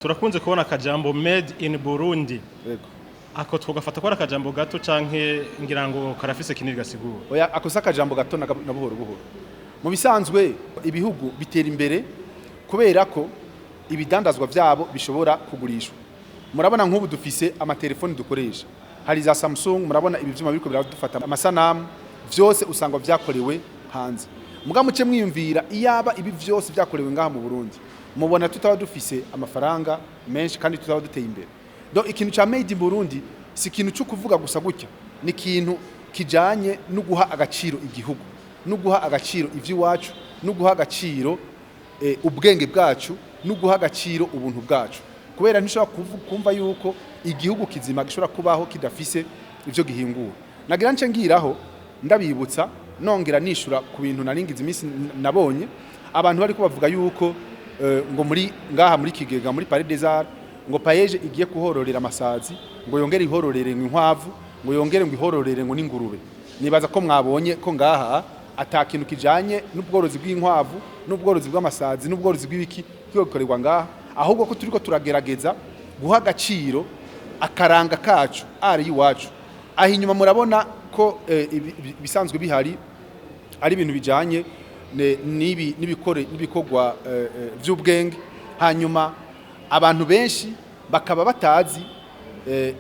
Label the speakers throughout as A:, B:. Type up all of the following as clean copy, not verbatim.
A: Turakunze kubona Akajambo Made in Burundi.
B: Yego.
A: Ako twogafata ko ari akajambo gato canke ngira ngo karafise kinini gasigura.
B: Oya akosa akajambo gato na buhoro buhoro. Mu bisanzwe ibihugu bitera imbere kubera ko ibidandazwa vyabo bishobora kugurishwa. Murabona nk'ubu dufise amatelefoni dukoresha. Hari za Samsung, murabona ibi vyuma biriko biradufata amasanamu vyose usanga vyakorewe hanze. Muga muce mwiyumvira iyaba ibi vyose vyakorewe ngaha mu Burundi. Mubona tutaba dufise amafaranga menshi kandi tutaba duteye imbere. Do ikintu cha Made in Burundi si ikintu cyo kuvuga gusa gutya, ni ikintu kijanye no guha agaciro igihugu, no guha agaciro ivy'iwacu, no guha agaciro ubwenge bwacu, no guha agaciro ubuntu bwacu. Kubera ntishobora kumva yuko igihugu kizima gishobora kubaho kidafise ivyo gihingura. Nagira nce ngiraho ndabibutsa nongera nishura ku bintu naringize imisi nabonye abantu bari ko bavuga yuko ngo muri ngaha muri Kigega muri Palais Désiré ngo Paeej igiye kuhororera amasazi ngo yongere ihororere inkwavu ngo yongere ngo ihororere ngo n'ingurube. Nibaza ko mwabonye ko ngaha atakintu kijanye n'ubworozi bw'inkwavu n'ubworozi bw'amasazi n'ubworozi bw'ibiki byokorerwa ngaha, ahubwo ko turiko turagerageza guha agaciro akaranga kacu ari iwacu. Aho inyuma murabona ko bisanzwe bihari ari ibintu bijanye n'ibikorwa vy'ubwenge, hanyuma abantu benshi bakaba batazi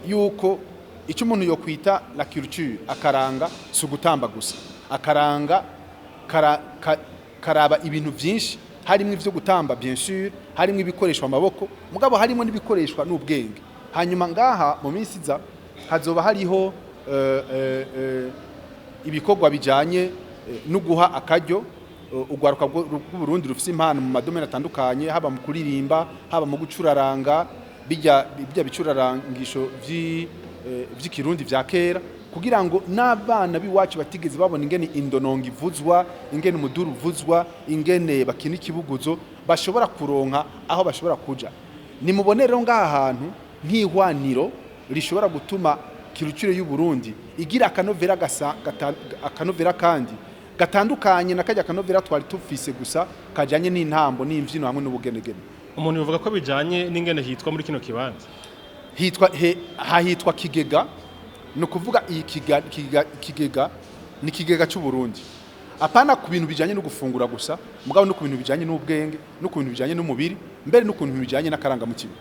B: yuko icyo umuntu yo kwita la culture akaranga sugutamba gusa, akaranga karaba ibintu byinshi, harimo ivyo gutamba bien sûr, harimo ibikoreshwa amaboko, mugabo harimo n'ibikoreshwa n'ubwenge. Hanyuma ngaha mu minsi iza hazoba hariho ibikorwa bijanye no guha akaryo urwaruka rw'Uburundi rufise impano mu madomene atandukanye, haba mu kuririmba, haba mu gucuraranga bijya bicurarangisho vy'ikirundi vya kera, kugira ngo n'abana biwacu batigeze babona ingene indonongo ivuzwa, ingene umuduru uvuzwa, ingene bakina ikibuguzo, bashobora kuronka aho bashobora kuja. Nimubonere ngaha ahantu nk'ihwaniro rishobora gutuma culture y'u Burundi igira akanovera kandi gatandukanye na kajya kanovera twari tufise gusa kajanye n'intambo n'imvyino hamwe n'ubugenegene.
A: Umuntu yovuga ko bijanye n'ingene hitwa muri kino kibanza.
B: Hitwa Kigega, no kuvuga iyi Kigega ni Kigega cy'u Burundi. Apana ku bintu bijanye no gufungura gusa, mugabo no ku bintu bijanye n'ubwenge, no ku bintu bijanye n'umubiri, mbere no ku bintu bijanye n'akarangamutima.